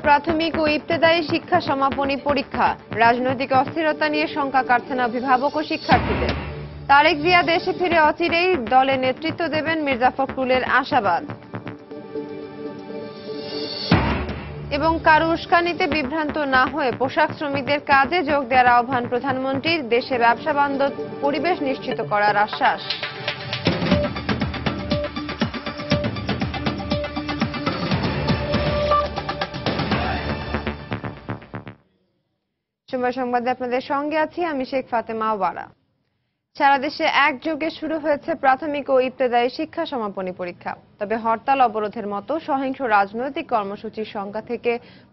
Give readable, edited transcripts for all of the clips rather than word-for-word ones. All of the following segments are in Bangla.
প্রাথমিক ও ইবতেদায়ী শিক্ষা সমাপনী পরীক্ষা। রাজনৈতিক অস্থিরতা নিয়ে শঙ্কা কাটছে না অভিভাবক ও শিক্ষার্থীদের। তারেক জিয়া দেশে ফিরে অচিরেই দলে নেতৃত্ব দেবেন মির্জা ফখরুলের আশাবাদ। এবং কারো উস্কানিতে বিভ্রান্ত না হয়ে পোশাক শ্রমিকদের কাজে যোগ দেওয়ার আহ্বান প্রধানমন্ত্রীর। দেশে ব্যবসা বান্ধব পরিবেশ নিশ্চিত করার আশ্বাস। সময় সংবাদে আপনাদের সঙ্গে আছি আমি শেখ ফাতেমা ওয়ারা। সারা দেশে একযোগে শুরু হয়েছে প্রাথমিক ও ইবতেদায়ী শিক্ষা সমাপনী পরীক্ষা। তবে হরতাল অবরোধের মতো সহিংস রাজনৈতিক কর্মসূচির সংখ্যা থেকে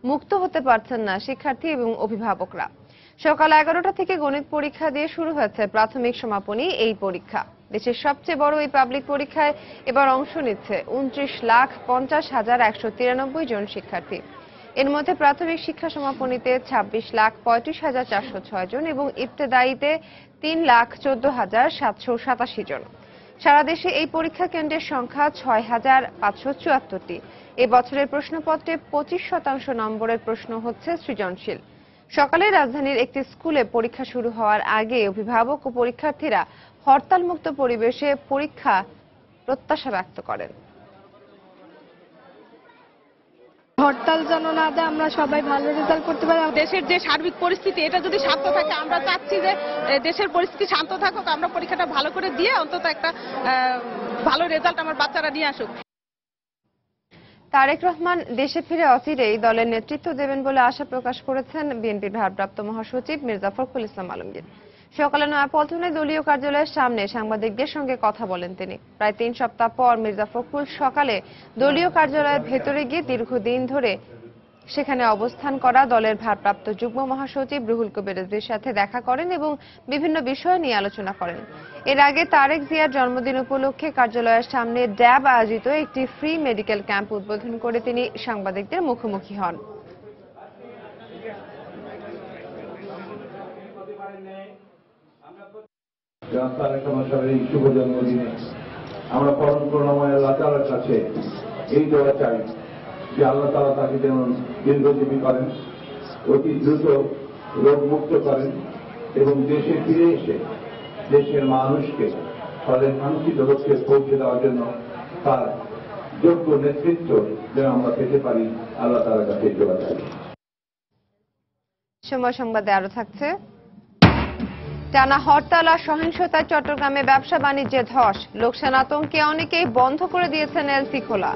মুক্ত হতে পারছেন না শিক্ষার্থী এবং অভিভাবকরা। সকাল 11টা থেকে গণিত পরীক্ষা দিয়ে শুরু হয়েছে প্রাথমিক সমাপনী এই পরীক্ষা। দেশের সবচেয়ে বড় এই পাবলিক পরীক্ষায় এবার অংশ নিচ্ছে 29,50,193 জন শিক্ষার্থী। এর মধ্যে প্রাথমিক শিক্ষা সমাপনীতে 26,35,406 জন এবং ইবতেদায়ীতে 3,14,787 জন। সারা দেশে এই পরীক্ষা কেন্দ্রের সংখ্যা 6,574টি। এই বছরের প্রশ্নপত্রে 25% নম্বরের প্রশ্ন হচ্ছে সৃজনশীল। সকালে রাজধানীর একটি স্কুলে পরীক্ষা শুরু হওয়ার আগে অভিভাবক ও পরীক্ষার্থীরা হরতালমুক্ত পরিবেশে পরীক্ষা প্রত্যাশা ব্যক্ত করেন। হরতাল যেন না দেয়, আমরা সবাই ভালো রেজাল্ট করতে পারি। দেশের যে সার্বিক পরিস্থিতি এটা যদি শান্ত থাকে, আমরা চাচ্ছি যে দেশের পরিস্থিতি শান্ত থাকুক, আমরা পরীক্ষাটা ভালো করে দিয়ে অন্তত একটা ভালো রেজাল্ট আমার বাচ্চারা নিয়ে আসুক। তারেক রহমান দেশে ফিরে অচিরেই দলের নেতৃত্ব দেবেন বলে আশা প্রকাশ করেছেন বিএনপির ভারপ্রাপ্ত মহাসচিব মির্জা ফখরুল ইসলাম আলমগীর। সকালে নয়াপল্টনে দলীয় কার্যালয়ের সামনে সাংবাদিকদের সঙ্গে কথা বলেন তিনি। প্রায় 3 সপ্তাহ পর মির্জা ফখরুল সকালে দলীয় কার্যালয়ের ভেতরে গিয়ে দীর্ঘদিন ধরে সেখানে অবস্থান করা দলের ভারপ্রাপ্ত যুগ্ম মহাসচিব রুহুল কবির রিজভীর সাথে দেখা করেন এবং বিভিন্ন বিষয় নিয়ে আলোচনা করেন। এর আগে তারেক জিয়ার জন্মদিন উপলক্ষে কার্যালয়ের সামনে ড্যাব আয়োজিত একটি ফ্রি মেডিকেল ক্যাম্প উদ্বোধন করে তিনি সাংবাদিকদের মুখোমুখি হন। এই শুভ জন্মদিনে আমরা পরম করুণাময় আল্লাহ তাআলার কাছে এই দোয়া চাই যে আল্লাহ তাআলা তাকে যেন দীর্ঘজীবী করেন, অতি দ্রুত রোগ মুক্ত করেন এবং দেশে ফিরে এসে দেশের মানুষকে তাদের কাঙ্ক্ষিত লক্ষ্যে পৌঁছে দেওয়ার জন্য তার যোগ্য নেতৃত্ব যেন আমরা পেতে পারি, আল্লাহ তাআলার কাছে দোয়া চাই। সময় সংবাদে আরো থাকছে। টানা হরতাল আর সহিংসতায় চট্টগ্রামে ব্যবসা বাণিজ্যে ধস। লোকসান আতঙ্কে অনেকেই বন্ধ করে দিয়েছেন এলসি খোলা।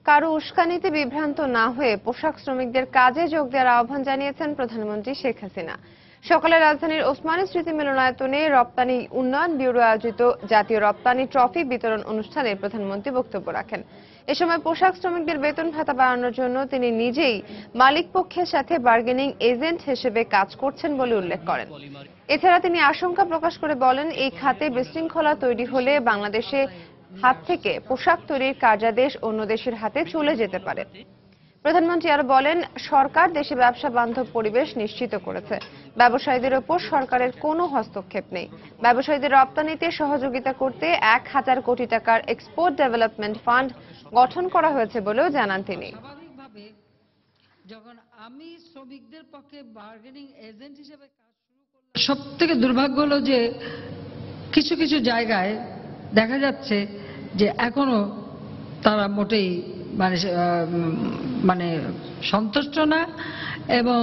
কারো উস্কানিতে বিভ্রান্ত না হয়ে পোশাক শ্রমিকদের কাজে যোগ দেওয়ার আহ্বান জানিয়েছেন প্রধানমন্ত্রী শেখ হাসিনা। সকালে রাজধানীর ওসমানী স্মৃতি মিলনায়তনে রপ্তানি উন্নয়ন ব্যুরো আয়োজিত জাতীয় রপ্তানি ট্রফি বিতরণ অনুষ্ঠানে প্রধানমন্ত্রী বক্তব্য রাখেন। এ সময় পোশাক শ্রমিকদের বেতন ভাতা বাড়ানোর জন্য তিনি নিজেই মালিক পক্ষের সাথে বার্গেনিং এজেন্ট হিসেবে কাজ করছেন বলে উল্লেখ করেন। এছাড়া তিনি আশঙ্কা প্রকাশ করে বলেন, এই খাতে বিশৃঙ্খলা তৈরি হলে বাংলাদেশে হাত থেকে পোশাক তৈরির কার্যাদেশ অন্য দেশের হাতে চলে যেতে পারে। প্রধানমন্ত্রী আরো বলেন, সরকার দেশে ব্যবসা বান্ধব পরিবেশ নিশ্চিত করেছে। ব্যবসায়ীদের ওপর সরকারের কোনো হস্তক্ষেপ নেই। ব্যবসায়ীদের রপ্তানিতে সহযোগিতা করতে 1,000 কোটি টাকার এক্সপোর্ট ডেভেলপমেন্ট ফান্ড গঠন করা হয়েছে বলেও জানান তিনি। যখন আমি শ্রমিকদের পক্ষে বার্গেনিং এজেন্ট হিসেবে কাজ শুরু করলাম, সবথেকে দুর্ভাগ্য হলো যে কিছু কিছু জায়গায় দেখা যাচ্ছে যে এখনো তারা মোটেই মানে সন্তুষ্ট না, এবং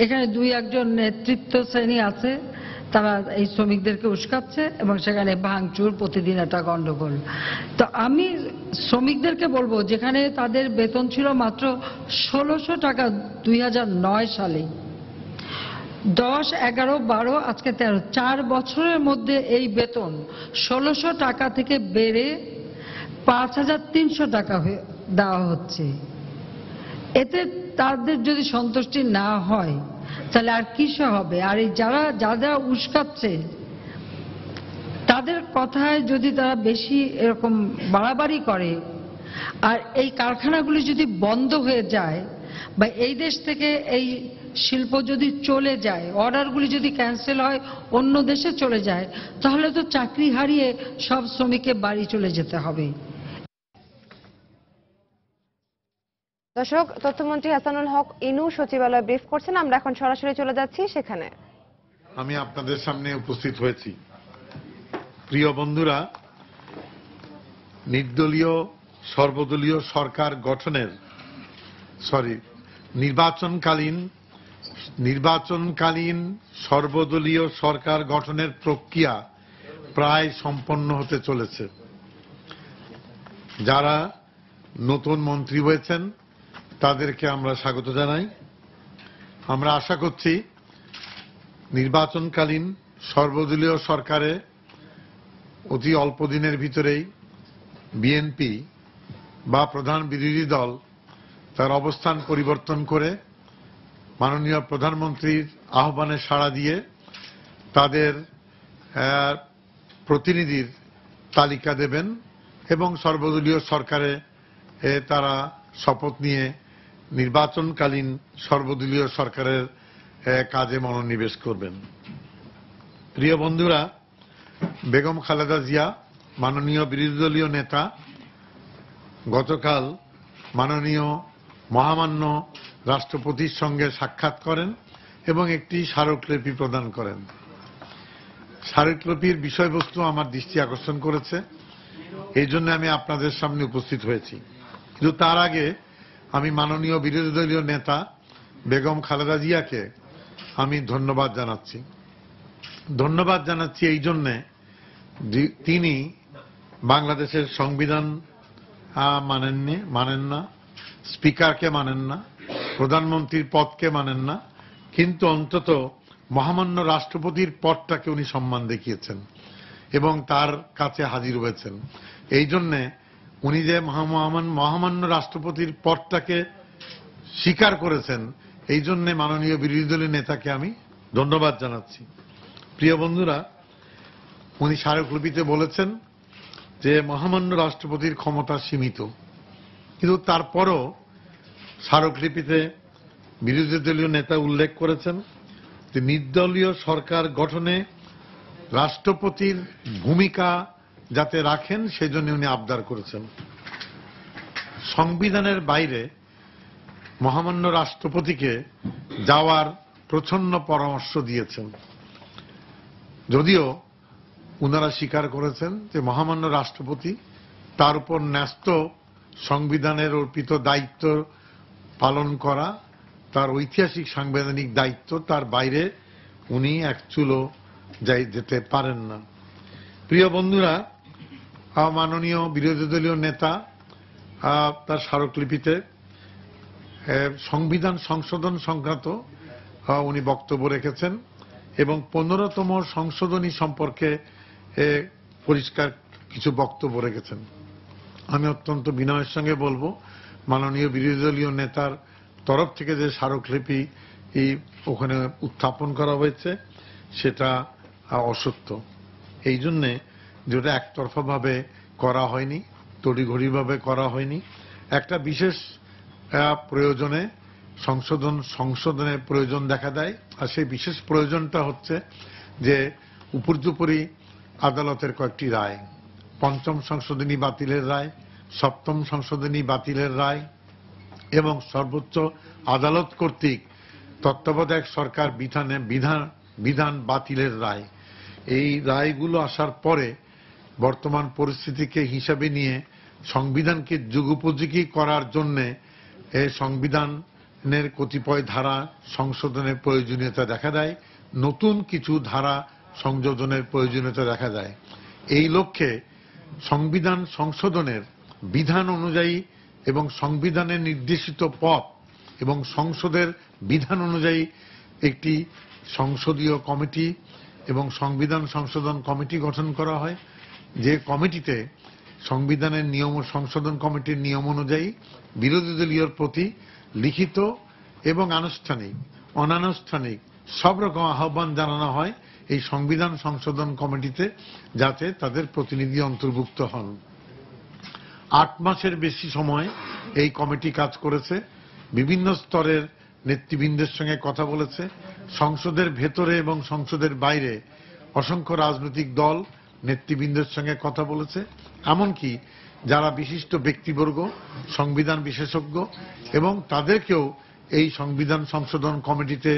এখানে 2-1 নেতৃত্ব শ্রেণী আছে, তারা এই শ্রমিকদেরকে উস্কাচ্ছে এবং সেখানে ভাঙচুর, প্রতিদিন একটা গন্ডগোল। তো আমি শ্রমিকদেরকে বলবো, যেখানে তাদের বেতন ছিল মাত্র 1600 টাকা 2009 সালে, 10, 11, 12, আজকে 13, 4 বছরের মধ্যে এই বেতন 1600 টাকা থেকে বেড়ে 5300 টাকা দেওয়া হচ্ছে। এতে তাদের যদি সন্তুষ্টি না হয় তাহলে আর কিসে হবে? আর এই যারা উস্কাচ্ছে তাদের কথায় যদি তারা বেশি এরকম বাড়াবাড়ি করে আর এই কারখানাগুলি যদি বন্ধ হয়ে যায় বা এই দেশ থেকে এই শিল্প যদি চলে যায়, অর্ডারগুলি যদি ক্যান্সেল হয়, অন্য দেশে চলে যায়, তাহলে তো চাকরি হারিয়ে সব শ্রমিককে বাড়ি চলে যেতে হবে। দর্শক, তথ্যমন্ত্রী হাসানুল হক ইনু সচিবালয় ব্রিফ করছেন, আমরা এখন সরাসরি চলে যাচ্ছি সেখানে। আমি আপনাদের সামনে উপস্থিত হয়েছি। প্রিয় বন্ধুরা, নির্দলীয় সর্বদলীয় সরকার গঠনের নির্বাচনকালীন সর্বদলীয় সরকার গঠনের প্রক্রিয়া প্রায় সম্পন্ন হতে চলেছে। যারা নতুন মন্ত্রী হয়েছেন তাদেরকে আমরা স্বাগত জানাই। আমরা আশা করছি নির্বাচনকালীন সর্বদলীয় সরকারে অতি অল্প দিনের ভিতরেই বিএনপি বা প্রধান বিরোধী দল তার অবস্থান পরিবর্তন করে মাননীয় প্রধানমন্ত্রীর আহ্বানে সাড়া দিয়ে তাদের প্রতিনিধির তালিকা দেবেন এবং সর্বদলীয় সরকারে তারা শপথ নিয়ে নির্বাচনকালীন সর্বদলীয় সরকারের কাজে মনোনিবেশ করবেন। প্রিয় বন্ধুরা, বেগম খালেদা জিয়া মাননীয় বিরোধী দলীয় নেতা গতকাল মাননীয় মহামান্য রাষ্ট্রপতির সঙ্গে সাক্ষাৎ করেন এবং একটি স্মারকলিপি প্রদান করেন। স্মারকলিপির বিষয়বস্তু আমার দৃষ্টি আকর্ষণ করেছে, এই জন্য আমি আপনাদের সামনে উপস্থিত হয়েছি। কিন্তু তার আগে আমি মাননীয় বিরোধী দলীয় নেতা বেগম খালেদা জিয়াকে আমি ধন্যবাদ জানাচ্ছি এই জন্যে তিনি বাংলাদেশের সংবিধান মানেন না, স্পিকারকে মানেন না, প্রধানমন্ত্রীর পদকে মানেন না, কিন্তু অন্তত মহামান্য রাষ্ট্রপতির পদটাকে উনি সম্মান দেখিয়েছেন এবং তার কাছে হাজির হয়েছেন। এই জন্যে উনি যে মহামান্য রাষ্ট্রপতির পদটাকে স্বীকার করেছেন, এই জন্যে মাননীয় বিরোধী দলীয় নেতাকে আমি ধন্যবাদ জানাচ্ছি। প্রিয় বন্ধুরা, উনি স্মারকলিপিতে বলেছেন যে মহামান্য রাষ্ট্রপতির ক্ষমতা সীমিত, কিন্তু তারপরও স্মারকলিপিতে বিরোধী দলীয় নেতা উল্লেখ করেছেন যে নির্দলীয় সরকার গঠনে রাষ্ট্রপতির ভূমিকা যাতে রাখেন সেজন্য উনি আবদার করেছেন। সংবিধানের বাইরে মহামান্য রাষ্ট্রপতিকে যাওয়ার প্রচ্ছন্ন পরামর্শ দিয়েছেন, যদিও উনারা স্বীকার করেছেন যে মহামান্য রাষ্ট্রপতি তার উপর ন্যস্ত সংবিধানের অর্পিত দায়িত্ব পালন করা, তার ঐতিহাসিক সাংবিধানিক দায়িত্ব, তার বাইরে উনি এক চুলও যেতে পারেন না। প্রিয় বন্ধুরা, মাননীয় বিরোধী দলীয় নেতা তার স্মারকলিপিতে সংবিধান সংশোধন সংক্রান্ত উনি বক্তব্য রেখেছেন এবং 15তম সংশোধনী সম্পর্কে পরিষ্কার কিছু বক্তব্য রেখেছেন। আমি অত্যন্ত বিনয়ের সঙ্গে বলবো, মাননীয় বিরোধী দলীয় নেতার তরফ থেকে যে স্মারকলিপি ওখানে উত্থাপন করা হয়েছে সেটা অসত্য। এই জন্যে যেটা একতরফাভাবে করা হয়নি, তড়িঘড়িভাবে করা হয়নি, একটা বিশেষ প্রয়োজনে সংশোধনের প্রয়োজন দেখা দেয়। আর সেই বিশেষ প্রয়োজনটা হচ্ছে যে উপর্যুপরি আদালতের কয়েকটি রায়, 5ম সংশোধনী বাতিলের রায়, 7ম সংশোধনী বাতিলের রায় এবং সর্বোচ্চ আদালত কর্তৃক তত্ত্বাবধায়ক সরকার বিধান বাতিলের রায়, এই রায়গুলো আসার পরে বর্তমান পরিস্থিতিকে হিসাবে নিয়ে সংবিধানকে যুগোপযোগী করার জন্য সংবিধানের কতিপয় ধারা সংশোধনের প্রয়োজনীয়তা দেখা দেয়, নতুন কিছু ধারা সংযোজনের প্রয়োজনীয়তা দেখা দেয়। এই লক্ষ্যে সংবিধান সংশোধনের বিধান অনুযায়ী এবং সংবিধানের নির্দেশিত পথ এবং সংসদের বিধান অনুযায়ী একটি সংসদীয় কমিটি এবং সংবিধান সংশোধন কমিটি গঠন করা হয়, যে কমিটিতে সংবিধানের নিয়ম সংশোধন কমিটির নিয়ম অনুযায়ী বিরোধী দলীয় প্রতি লিখিত এবং আনুষ্ঠানিক অনানুষ্ঠানিক সব রকম আহ্বান জানানো হয় এই সংবিধান সংশোধন কমিটিতে, যাতে তাদের প্রতিনিধি অন্তর্ভুক্ত হন। 8 মাসের বেশি সময় এই কমিটি কাজ করেছে, বিভিন্ন স্তরের নেতৃবৃন্দের সঙ্গে কথা বলেছে। সংসদের ভেতরে এবং সংসদের বাইরে অসংখ্য রাজনৈতিক দল নেতৃবৃন্দের সঙ্গে কথা বলেছে। এমনকি যারা বিশিষ্ট ব্যক্তিবর্গ, সংবিধান বিশেষজ্ঞ, এবং তাদেরকেও এই সংবিধান সংশোধন কমিটিতে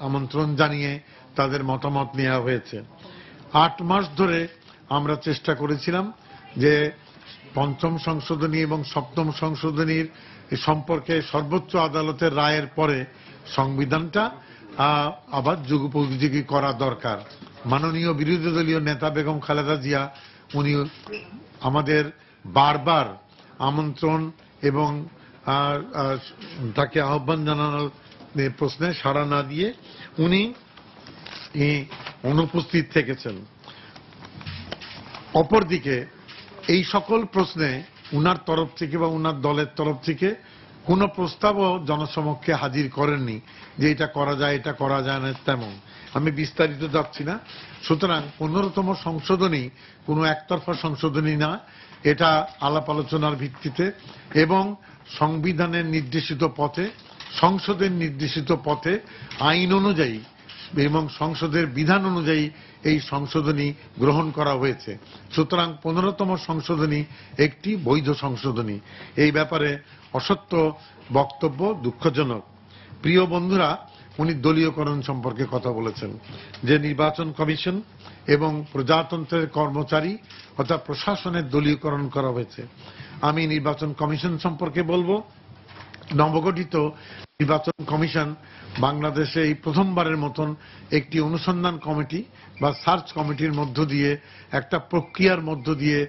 আমন্ত্রণ জানিয়ে তাদের মতামত নেওয়া হয়েছে। 8 মাস ধরে আমরা চেষ্টা করেছিলাম যে পঞ্চম সংশোধনী এবং সপ্তম সংশোধনীর সম্পর্কে সর্বোচ্চ আদালতের রায়ের পরে সংবিধানটা আবার যুগোপযোগী করা দরকার। মাননীয় বিরোধী দলীয় নেতা বেগম খালেদা জিয়া উনি আমাদের বারবার আমন্ত্রণ এবং তাকে আহ্বান জানানোর প্রশ্নে সাড়া না দিয়ে উনি অনুপস্থিত থেকেছেন। অপরদিকে এই সকল প্রশ্নে উনার তরফ থেকে বা উনার দলের তরফ থেকে কোনো প্রস্তাবও জনসমক্ষে হাজির করেননি যে এটা করা যায়, এটা করা যায় না তেমন। আমি বিস্তারিত যাচ্ছি না। সুতরাং 15তম সংশোধনী কোনো একতরফা সংশোধনী না, এটা আলাপ আলোচনার ভিত্তিতে এবং সংবিধানের নির্দেশিত পথে, সংসদের নির্দেশিত পথে আইন অনুযায়ী এবং সংসদের বিধান অনুযায়ী এই সংশোধনী গ্রহণ করা হয়েছে। সুতরাং 15তম সংশোধনী একটি বৈধ সংশোধনী। এই ব্যাপারে অসত্য বক্তব্য দুঃখজনক। প্রিয় বন্ধুরা, উনি দলীয়করণ সম্পর্কে কথা বলেছেন, যে নির্বাচন কমিশন এবং প্রজাতন্ত্রের কর্মচারী অর্থাৎ প্রশাসনের দলীয়করণ করা হয়েছে। আমি নির্বাচন কমিশন সম্পর্কে বলবো। নবগঠিত নির্বাচন কমিশন বাংলাদেশে এই প্রথমবারের মতন একটি অনুসন্ধান কমিটি বা সার্চ কমিটির মধ্য দিয়ে একটা প্রক্রিয়ার মধ্য দিয়ে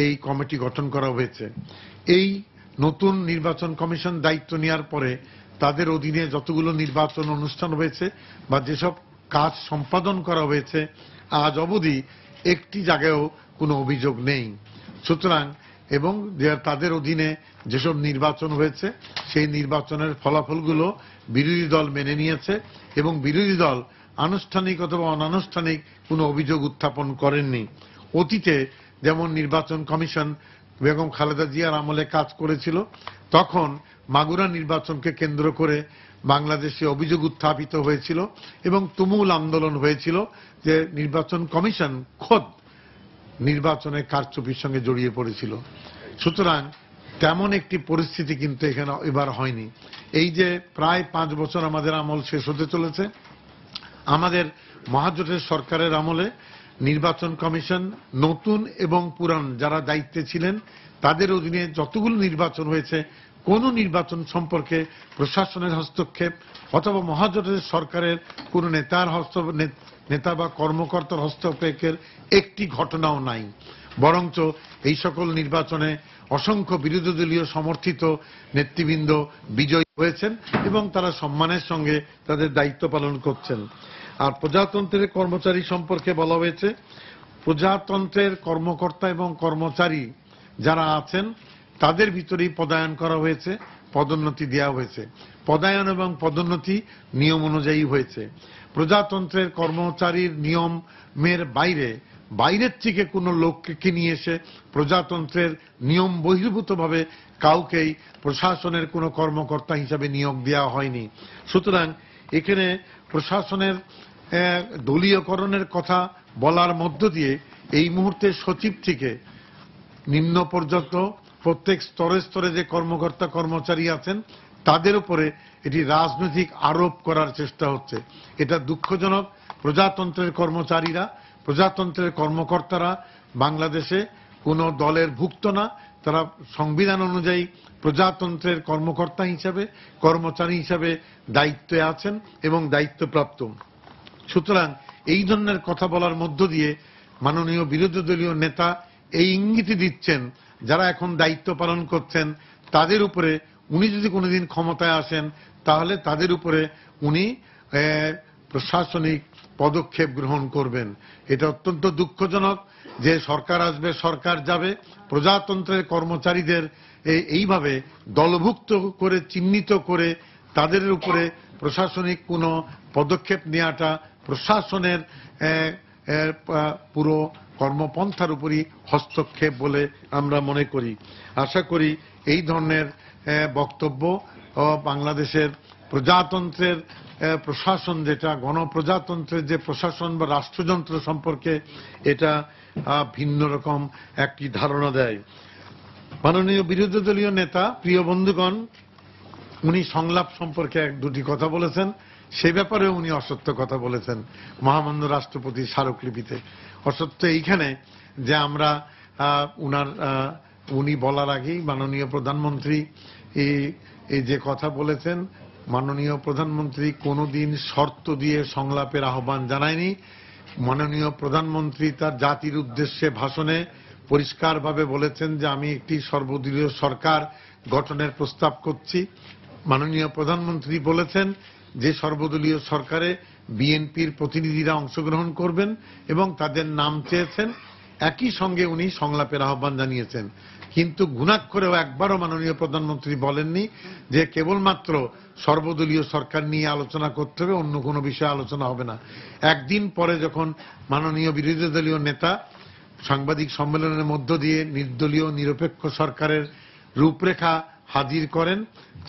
এই কমিটি গঠন করা হয়েছে। এই নতুন নির্বাচন কমিশন দায়িত্ব নেওয়ার পরে তাদের অধীনে যতগুলো নির্বাচন অনুষ্ঠান হয়েছে বা যেসব কাজ সম্পাদন করা হয়েছে আজ অবধি একটি জায়গায়ও কোনো অভিযোগ নেই। সুতরাং এবং তাদের অধীনে যেসব নির্বাচন হয়েছে সেই নির্বাচনের ফলাফলগুলো বিরোধী দল মেনে নিয়েছে এবং বিরোধী দল আনুষ্ঠানিক অথবা অনানুষ্ঠানিক কোনো অভিযোগ উত্থাপন করেননি। অতীতে যেমন নির্বাচন কমিশন বেগম খালেদা জিয়ার আমলে কাজ করেছিল, তখন মাগুরা নির্বাচনকে কেন্দ্র করে বাংলাদেশে অভিযোগ উত্থাপিত হয়েছিল এবং তুমুল আন্দোলন হয়েছিল যে নির্বাচন কমিশন খোদ নির্বাচনের কারচুপির সঙ্গে জড়িয়ে পড়েছিল। সুতরাং তেমন একটি পরিস্থিতি কিন্তু এখানে এবার হয়নি। এই যে প্রায় 5 বছর আমাদের আমল শেষ হতে চলেছে, আমাদের মহাজোটের সরকারের আমলে নির্বাচন কমিশন নতুন এবং পুরান যারা দায়িত্বে ছিলেন তাদের অধীনে যতগুলো নির্বাচন হয়েছে কোন নির্বাচন সম্পর্কে প্রশাসনের হস্তক্ষেপ অথবা মহাজোটের সরকারের কোন নেতা বা কর্মকর্তার হস্তক্ষেপের একটি ঘটনাও নাই। বরঞ্চ এই সকল নির্বাচনে অসংখ্য বিরোধী দলীয় সমর্থিত নেতৃবৃন্দ বিজয়ী হয়েছেন এবং তারা সম্মানের সঙ্গে তাদের দায়িত্ব পালন করছেন। আর প্রজাতন্ত্রের কর্মচারী সম্পর্কে বলা হয়েছে, প্রজাতন্ত্রের কর্মকর্তা এবং কর্মচারী যারা আছেন তাদের ভিতরেই পদায়ন করা হয়েছে, পদোন্নতি দেওয়া হয়েছে। পদায়ন এবং পদোন্নতি নিয়ম অনুযায়ী হয়েছে। প্রজাতন্ত্রের কর্মচারীর নিয়মের বাইরের থেকে কোনো লোককে নিয়ে এসে প্রজাতন্ত্রের নিয়ম বহির্ভূতভাবে কাউকেই প্রশাসনের কোনো কর্মকর্তা হিসাবে নিয়োগ দেওয়া হয়নি। সুতরাং এখানে প্রশাসনের দলীয়করণের কথা বলার মধ্য দিয়ে এই মুহূর্তে সচিব থেকে নিম্ন পর্যন্ত প্রত্যেক স্তরে স্তরে যে কর্মকর্তা কর্মচারী আছেন তাদের উপরে এটি রাজনৈতিক আরোপ করার চেষ্টা হচ্ছে। এটা দুঃখজনক। প্রজাতন্ত্রের কর্মচারীরা, প্রজাতন্ত্রের কর্মকর্তারা বাংলাদেশে কোনো দলের ভুক্ত না, তারা সংবিধান অনুযায়ী প্রজাতন্ত্রের কর্মকর্তা হিসাবে, কর্মচারী হিসাবে দায়িত্বে আছেন এবং দায়িত্বপ্রাপ্ত। সুতরাং এই ধরনের কথা বলার মধ্য দিয়ে মাননীয় বিরোধী দলীয় নেতা এই ইঙ্গিতই দিচ্ছেন যারা এখন দায়িত্ব পালন করছেন তাদের উপরে উনি যদি কোনোদিন ক্ষমতায় আসেন তাহলে তাদের উপরে উনি প্রশাসনিক পদক্ষেপ গ্রহণ করবেন। এটা অত্যন্ত দুঃখজনক যে সরকার আসবে, সরকার যাবে, প্রজাতন্ত্রের কর্মচারীদের এইভাবে দলভুক্ত করে চিহ্নিত করে তাদের উপরে প্রশাসনিক কোনো পদক্ষেপ নেওয়াটা প্রশাসনের পুরো কর্মপন্থার উপরই হস্তক্ষেপ বলে আমরা মনে করি। আশা করি এই ধরনের বক্তব্য বাংলাদেশের প্রজাতন্ত্রের প্রশাসন, যেটা গণপ্রজাতন্ত্রের যে প্রশাসন বা রাষ্ট্রযন্ত্র সম্পর্কে এটা ভিন্ন রকম একটি ধারণা দেয়। মাননীয় বিরোধী দলীয় নেতা, প্রিয় বন্ধুগণ, উনি সংলাপ সম্পর্কে দুটি কথা বলেছেন, সে ব্যাপারেও উনি অসত্য কথা বলেছেন মহামান্য রাষ্ট্রপতির স্মারকলিপিতে। অসত্য এইখানে যে আমরা উনি বলার আগেই মাননীয় প্রধানমন্ত্রী এই যে কথা বলেছেন, মাননীয় প্রধানমন্ত্রী কোনোদিন শর্ত দিয়ে সংলাপের আহ্বান জানায়নি। মাননীয় প্রধানমন্ত্রী তার জাতির উদ্দেশ্যে ভাষণে পরিষ্কারভাবে বলেছেন যে আমি একটি সর্বদলীয় সরকার গঠনের প্রস্তাব করছি। মাননীয় প্রধানমন্ত্রী বলেছেন যে সর্বদলীয় সরকারে বিএনপির প্রতিনিধিরা অংশগ্রহণ করবেন এবং তাদের নাম চেয়েছেন। একই সঙ্গে উনি সংলাপের আহ্বান জানিয়েছেন, কিন্তু ঘুণাক্ষরেও একবারও মাননীয় প্রধানমন্ত্রী বলেননি যে কেবলমাত্র সর্বদলীয় সরকার নিয়ে আলোচনা করতে হবে, অন্য কোনো বিষয়ে আলোচনা হবে না। একদিন পরে যখন মাননীয় বিরোধী দলীয় নেতা সাংবাদিক সম্মেলনের মধ্য দিয়ে নির্দলীয় নিরপেক্ষ সরকারের রূপরেখা হাজির করেন,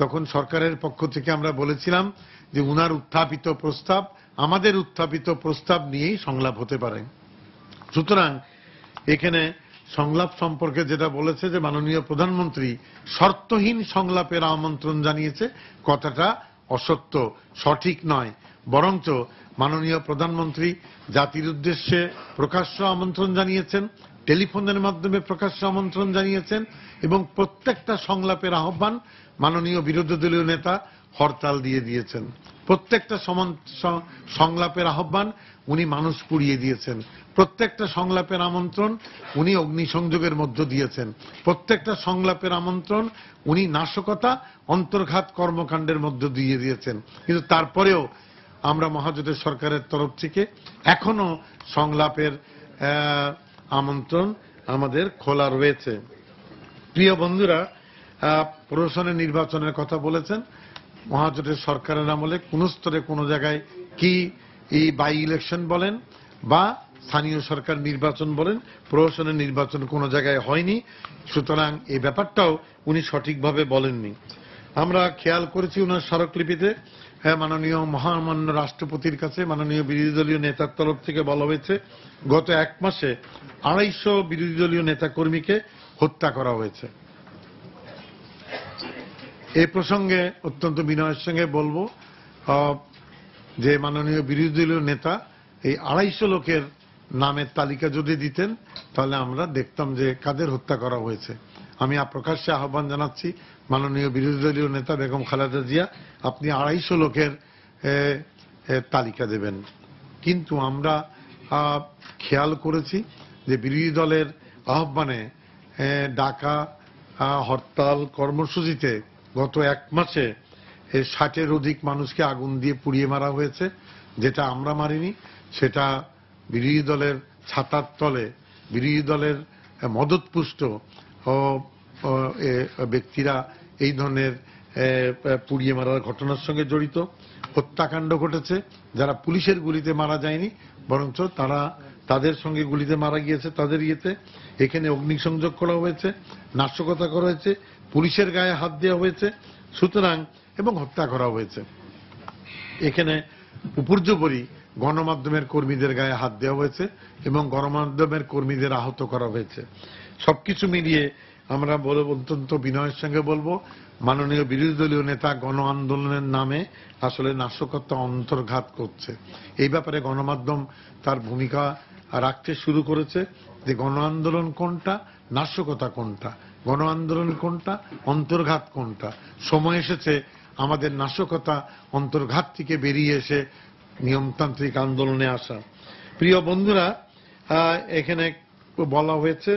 তখন সরকারের পক্ষ থেকে আমরা বলেছিলাম যে উনার উত্থাপিত প্রস্তাব আমাদের উত্থাপিত প্রস্তাব নিয়েই সংলাপ হতে পারে। সুতরাং এখানে সংলাপ সম্পর্কে যেটা বলেছে যে মাননীয় প্রধানমন্ত্রী শর্তহীন সংলাপের আমন্ত্রণ জানিয়েছে, কথাটা অসত্য, সঠিক নয়। বরঞ্চ মাননীয় প্রধানমন্ত্রী জাতির উদ্দেশ্যে প্রকাশ্য আমন্ত্রণ জানিয়েছেন, টেলিফোনের মাধ্যমে প্রকাশ্য আমন্ত্রণ জানিয়েছেন এবং প্রত্যেকটা সংলাপের আহ্বান মাননীয় বিরোধী দলীয় নেতা হরতাল দিয়ে দিয়েছেন। প্রত্যেকটা সংলাপের আহ্বান উনি মানুষ পুড়িয়ে দিয়েছেন। প্রত্যেকটা সংলাপের আমন্ত্রণ উনি অগ্নিসংযোগের মধ্য দিয়েছেন। প্রত্যেকটা সংলাপের আমন্ত্রণ উনি নাশকতা, অন্তর্ঘাত কর্মকাণ্ডের মধ্য দিয়ে দিয়েছেন। কিন্তু তারপরেও আমরা মহাজোটের সরকারের তরফ থেকে এখনো সংলাপের আমন্ত্রণ আমাদের খোলা রয়েছে। প্রিয় বন্ধুরা, প্রশাসনের নির্বাচনের কথা বলেছেন। মহাজোটের সরকারের আমলে কোন স্তরে কোন জায়গায় কি এই বাই ইলেকশন বলেন বা স্থানীয় সরকার নির্বাচন বলেন, প্রশাসনের নির্বাচন কোন জায়গায় হয়নি। সুতরাং এই ব্যাপারটাও উনি সঠিকভাবে বলেননি। আমরা খেয়াল করেছি ওনার স্মারকলিপিতে মাননীয় মহামান্য রাষ্ট্রপতির কাছে মাননীয় বিরোধী দলীয় নেতার তরফ থেকে বলা হয়েছে গত 1 মাসে 250 বিরোধী দলীয় নেতাকর্মীকে হত্যা করা হয়েছে। এই প্রসঙ্গে অত্যন্ত বিনয়ের সঙ্গে বলবো যে মাননীয় বিরোধী দলীয় নেতা এই 250 লোকের নামের তালিকা যদি দিতেন তাহলে আমরা দেখতাম যে কাদের হত্যা করা হয়েছে। আমি প্রকাশ্যে আহ্বান জানাচ্ছি মাননীয় বিরোধী দলীয় নেতা বেগম খালেদা জিয়া, আপনি 250 লোকের তালিকা দেবেন। কিন্তু আমরা খেয়াল করেছি যে বিরোধী দলের আহ্বানে ডাকা হরতাল কর্মসূচিতে গত 1 মাসে 60-এর অধিক মানুষকে আগুন দিয়ে পুড়িয়ে মারা হয়েছে। যেটা আমরা মারিনি, সেটা বিরোধী দলের ছাতার তলে বিরোধী দলের মদতপুষ্ট ব্যক্তিরা এই ধরনের পুড়িয়ে মারার ঘটনার সঙ্গে জড়িত। হত্যাকাণ্ড ঘটেছে, যারা পুলিশের গুলিতে মারা যায়নি বরঞ্চ তাদের সঙ্গে গুলিতে মারা গিয়েছে তাদের ইয়েতে। এখানে অগ্নিসংযোগ করা হয়েছে, নাশকতা করা হয়েছে, পুলিশের গায়ে হাত দেওয়া হয়েছে, সুতরাং এবং হত্যা করা হয়েছে। এখানে উপর্যুপরি গণমাধ্যমের কর্মীদের গায়ে হাত দেওয়া হয়েছে এবং গণমাধ্যমের কর্মীদের আহত করা হয়েছে। সবকিছু মিলিয়ে আমরা অত্যন্ত বিনয়ের সঙ্গে বলবো মাননীয় বিরোধী দলীয় নেতা গণ আন্দোলনের নামে আসলে নাশকতা অন্তর্ঘাত করছে। এই ব্যাপারে গণমাধ্যম তার ভূমিকা রাখতে শুরু করেছে যে গণ আন্দোলন কোনটা, নাশকতা কোনটা, গণ আন্দোলন কোনটা, অন্তর্ঘাত কোনটা। সময় এসেছে আমাদের নাশকতা অন্তর্ঘাত থেকে বেরিয়ে এসে নিয়মতান্ত্রিক আন্দোলনে আসা। প্রিয় বন্ধুরা, এখানে বলা হয়েছে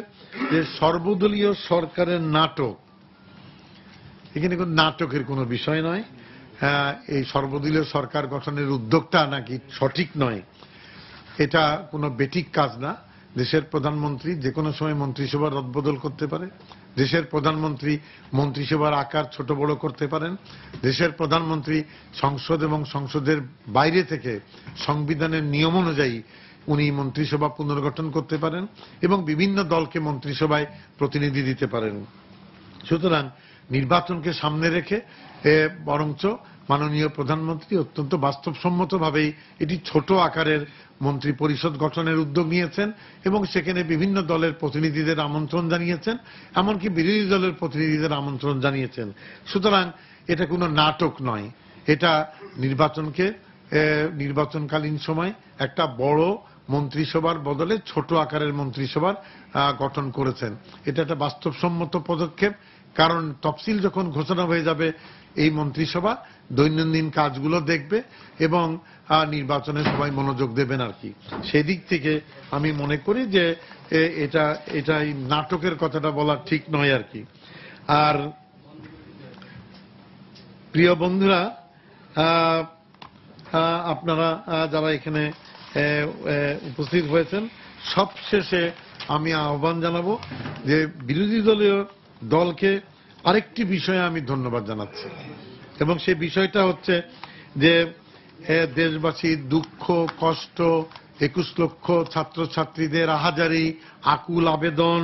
যে সর্বদলীয় সরকারের নাটক, এখানে কোন নাটকের কোনো বিষয় নয়। এই সর্বদলীয় সরকার গঠনের উদ্যোগটা নাকি সঠিক নয়, এটা কোনো বেঠিক কাজ না। দেশের প্রধানমন্ত্রী যে কোনো সময় মন্ত্রিসভার রদবদল করতে পারে, দেশের প্রধানমন্ত্রী মন্ত্রিসভার আকার ছোট বড় করতে পারেন, দেশের প্রধানমন্ত্রী সংসদ এবং সংসদের বাইরে থেকে সংবিধানের নিয়ম অনুযায়ী উনি মন্ত্রিসভা পুনর্গঠন করতে পারেন এবং বিভিন্ন দলকে মন্ত্রিসভায় প্রতিনিধি দিতে পারেন। সুতরাং নির্বাচনকে সামনে রেখে বরঞ্চ মাননীয় প্রধানমন্ত্রী অত্যন্ত বাস্তবসম্মতভাবেই এটি ছোট আকারের মন্ত্রী পরিষদ গঠনের উদ্যোগ নিয়েছেন এবং সেখানে বিভিন্ন দলের প্রতিনিধিদের আমন্ত্রণ জানিয়েছেন, এমনকি বিরোধী দলের প্রতিনিধিদের আমন্ত্রণ জানিয়েছেন। সুতরাং এটা কোনো নাটক নয়, এটা নির্বাচনকালীন সময় একটা বড় মন্ত্রিসভার বদলে ছোট আকারের মন্ত্রিসভার গঠন করেছেন। এটা একটা বাস্তবসম্মত পদক্ষেপ, কারণ তফসিল যখন ঘোষণা হয়ে যাবে এই মন্ত্রিসভা দৈনন্দিন কাজগুলো দেখবে এবং নির্বাচনে সবাই মনোযোগ দেবেন আর কি। সেদিক থেকে আমি মনে করি যে এটা এই নাটকের কথাটা বলা ঠিক নয় আর কি। আর প্রিয় বন্ধুরা, আপনারা যারা এখানে উপস্থিত হয়েছেন, সবশেষে আমি আহ্বান জানাবো যে বিরোধী দলকে আরেকটি বিষয়ে আমি ধন্যবাদ জানাচ্ছি, এবং সেই বিষয়টা হচ্ছে যে দেশবাসীর দুঃখ কষ্ট, 21 লক্ষ ছাত্রছাত্রীদের আহাজারি, আকুল আবেদন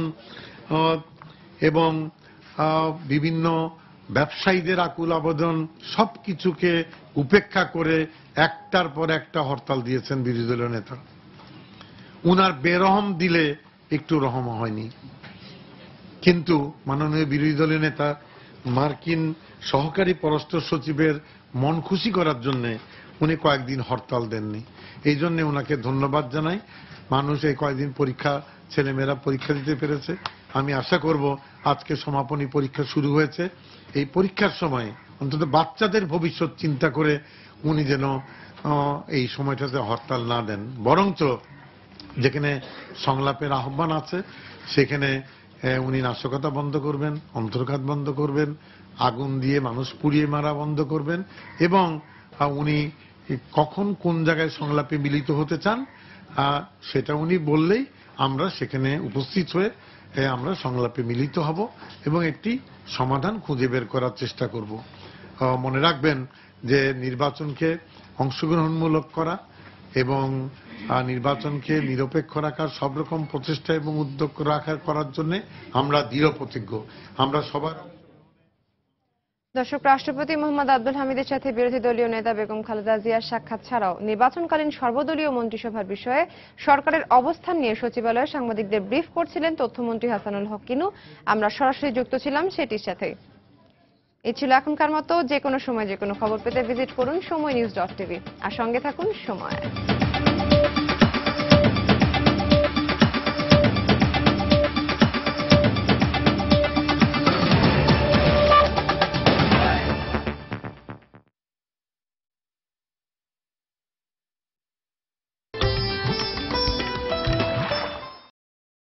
এবং বিভিন্ন ব্যবসায়ীদের আকুল আবেদন সবকিছুকে উপেক্ষা করে একটার পর একটা হরতাল দিয়েছেন বিরোধী দলীয় নেতা। উনার বেরহম দিলে একটু রহম হয়নি, কিন্তু মাননীয় বিরোধী দলীয় নেতা মার্কিন সহকারী পররাষ্ট্র সচিবের মন খুশি করার জন্য উনি কয়েকদিন হরতাল দেননি। এই জন্য ওনাকে ধন্যবাদ জানাই। মানুষ এই কয়েকদিন ছেলেমেয়েরা পরীক্ষা দিতে পেরেছে। আমি আশা করব আজকে সমাপনী পরীক্ষা শুরু হয়েছে, এই পরীক্ষার সময় অন্তত বাচ্চাদের ভবিষ্যৎ চিন্তা করে উনি যেন এই সময়টাতে হরতাল না দেন, বরঞ্চ যেখানে সংলাপের আহ্বান আছে সেখানে উনি নাশকতা বন্ধ করবেন, অন্তর্ঘাত বন্ধ করবেন, আগুন দিয়ে মানুষ পুড়িয়ে মারা বন্ধ করবেন, এবং উনি কখন কোন জায়গায় সংলাপে মিলিত হতে চান সেটা উনি বললেই আমরা সেখানে উপস্থিত হয়ে আমরা সংলাপে মিলিত হব এবং একটি সমাধান খুঁজে বের করার চেষ্টা করব। মনে রাখবেন যে নির্বাচনকে অংশগ্রহণমূলক করা এবং নির্বাচনকে নিরপেক্ষ রাখার সব রকম প্রচেষ্টা এবং উদ্যোগ করার জন্য আমরা দৃঢ় প্রতিজ্ঞ। আমরা সবার দর্শক, রাষ্ট্রপতি মোহাম্মদ আব্দুল হামিদের সাথে বিরোধী দলীয় নেতা বেগম খালেদা জিয়ার সাক্ষাৎ ছাড়াও নির্বাচনকালীন সর্বদলীয় মন্ত্রিসভার বিষয়ে সরকারের অবস্থান নিয়ে সচিবালয়ে সাংবাদিকদের ব্রিফ করছিলেন তথ্যমন্ত্রী হাসানুল হক কিনু। আমরা সরাসরি যুক্ত ছিলাম সেটির সাথে। এই ছিল এখনকার মতো। যে কোনো সময় যে কোনো খবর পেতে ভিজিট করুন সময়নিউজ.tv আর সঙ্গে থাকুন সময়।